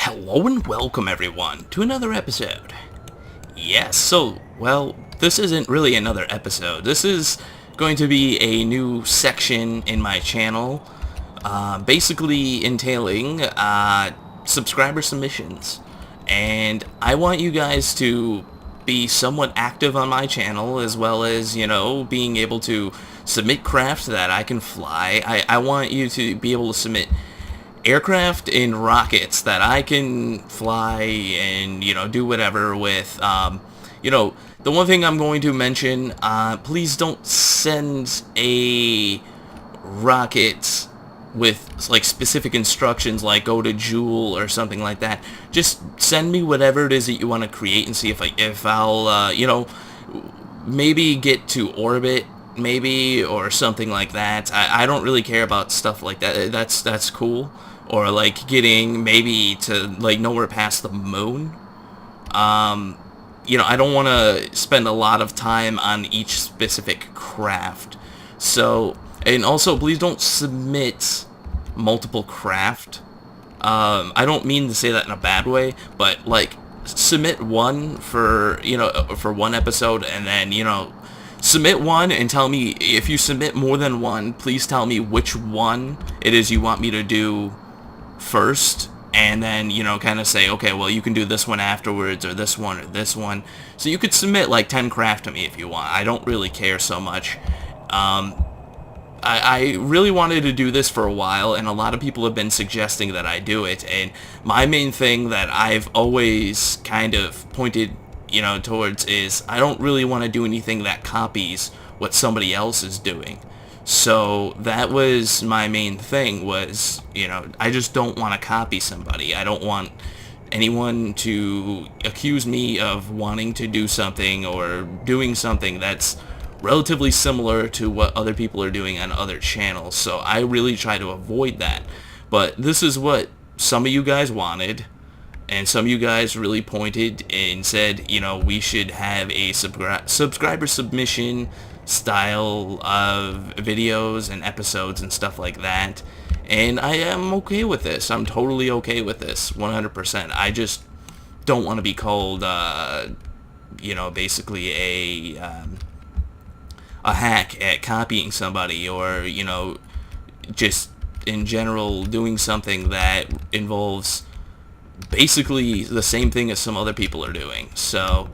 Hello and welcome everyone to another episode. Yes, well, this isn't really another episode. This is going to be a new section in my channel, basically entailing subscriber submissions. And I want you guys to be somewhat active on my channel, as well as, being able to submit craft that I can fly. I want you to be able to submit aircraft and rockets that I can fly and, do whatever with. The one thing I'm going to mention, please don't send a rocket with like specific instructions like go to Joule or something like that. Just send me whatever it is that you want to create and see if I'll maybe get to orbit, maybe, or something like that. I don't really care about stuff like that. That's cool. Or like getting maybe to like nowhere past the moon. I don't want to spend a lot of time on each specific craft. So, and also please don't submit multiple craft. I don't mean to say that in a bad way, but like submit one for one episode, and then submit one and tell me if you submit more than one. Please tell me which one it is you want me to do first, and then kind of say, okay, well, you can do this one afterwards, or this one, or this one. So you could submit like 10 craft to me if you want. I don't really care so much. I really wanted to do this for a while, and a lot of people have been suggesting that I do it, and my main thing that I've always kind of pointed towards is I don't really want to do anything that copies what somebody else is doing. So that was my main thing, was, I just don't want to copy somebody. I don't want anyone to accuse me of wanting to do something or doing something that's relatively similar to what other people are doing on other channels. So I really try to avoid that. But this is what some of you guys wanted, and some of you guys really pointed and said, we should have a subscriber submission style of videos and episodes and stuff like that, and I am okay with this. I'm totally okay with this 100%. I just don't want to be called basically a hack at copying somebody, or just in general doing something that involves basically the same thing as some other people are doing. So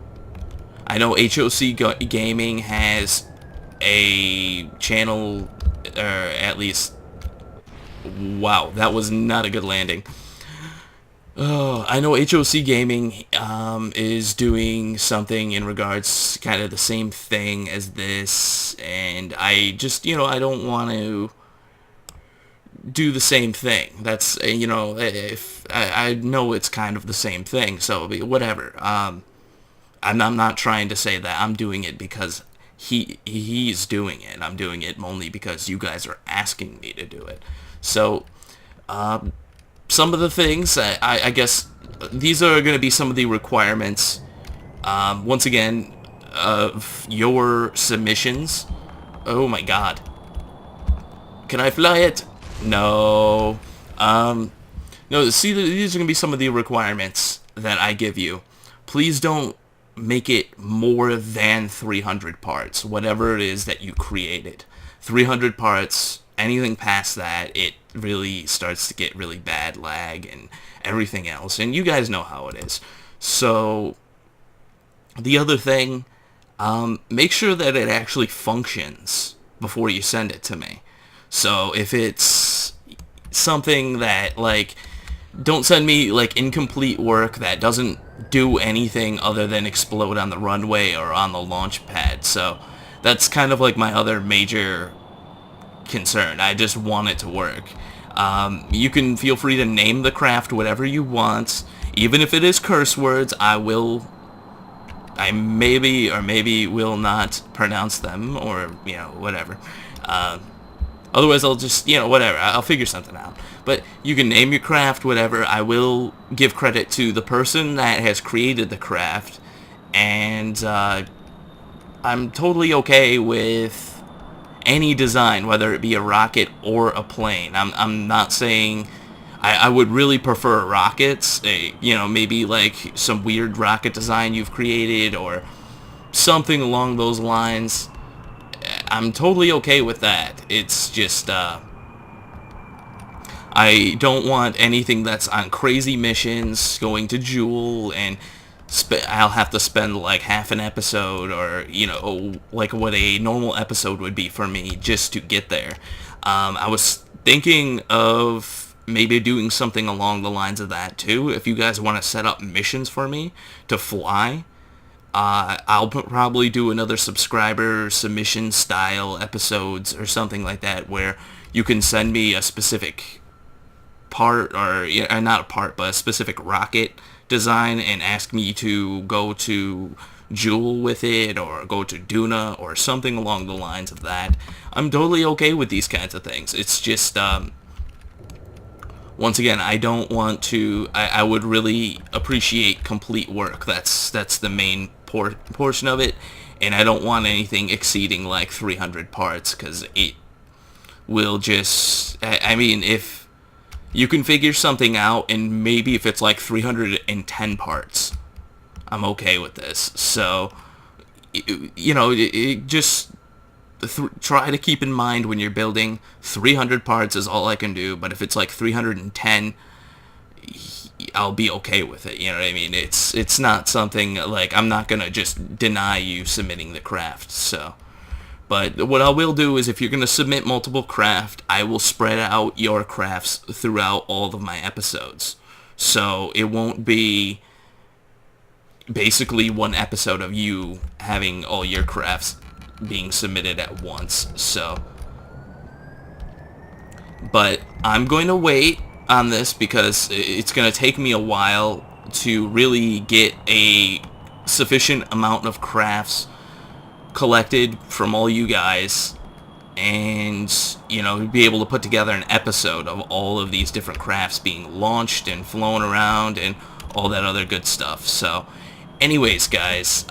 I know HOC Gaming has a channel, or at least, wow, that was not a good landing. I know HOC Gaming is doing something in regards kind of the same thing as this, and I just, I don't want to do the same thing. That's, if I know it's kind of the same thing, so whatever. I'm not trying to say that I'm doing it because he's doing it. I'm doing it only because you guys are asking me to do it. So, some of the things, I guess, these are going to be some of the requirements, once again, of your submissions. Oh my god. Can I fly it? No. No, see, these are going to be some of the requirements that I give you. Please don't make it more than 300 parts, whatever it is that you created. 300 parts, anything past that, it really starts to get really bad lag and everything else, and you guys know how it is. So, the other thing, make sure that it actually functions before you send it to me. So, if it's something that, like, don't send me, like, incomplete work that doesn't do anything other than explode on the runway or on the launch pad. So that's kind of like my other major concern. I just want it to work. You can feel free to name the craft whatever you want. Even if it is curse words, I maybe or maybe will not pronounce them, or, whatever. Otherwise, I'll just, whatever. I'll figure something out. But you can name your craft, whatever. I will give credit to the person that has created the craft. And I'm totally okay with any design, whether it be a rocket or a plane. I'm not saying I would really prefer rockets, maybe like some weird rocket design you've created or something along those lines. I'm totally okay with that. It's just, I don't want anything that's on crazy missions, going to Jewel, and I'll have to spend like half an episode or, like what a normal episode would be for me just to get there. I was thinking of maybe doing something along the lines of that too. If you guys want to set up missions for me to fly, I'll probably do another subscriber submission style episodes or something like that where you can send me a specific part, or not a part, but a specific rocket design and ask me to go to Jewel with it or go to Duna or something along the lines of that. I'm totally okay with these kinds of things. It's just, once again, I don't want to, I would really appreciate complete work. That's the main portion of it, and I don't want anything exceeding like 300 parts, because it will just, I mean, if you can figure something out, and maybe if it's like 310 parts, I'm okay with this. So, just try to keep in mind when you're building, 300 parts is all I can do, but if it's like 310, I'll be okay with it. You know what I mean? It's not something like, I'm not gonna just deny you submitting the craft. So, but what I will do is, if you're gonna submit multiple craft, I will spread out your crafts throughout all of my episodes. So it won't be basically one episode of you having all your crafts being submitted at once. So, but I'm going to wait on this because it's going to take me a while to really get a sufficient amount of crafts collected from all you guys, and be able to put together an episode of all of these different crafts being launched and flown around and all that other good stuff. So anyways, guys,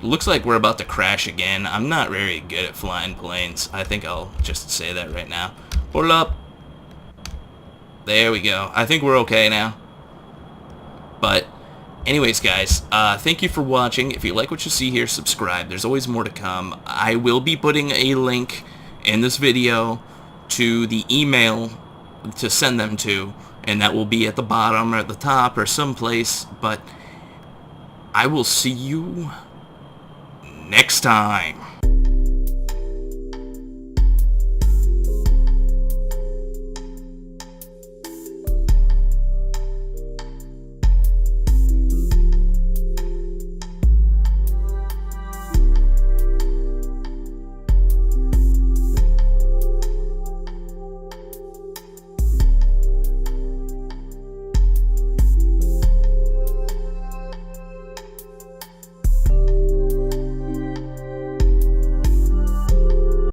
looks like we're about to crash again. I'm not very good at flying planes. I think I'll just say that right now. Hold up. There we go. I think we're okay now. But anyways, guys, thank you for watching. If you like what you see here, subscribe. There's always more to come. I will be putting a link in this video to the email to send them to, and that will be at the bottom or at the top or someplace. But I will see you next time.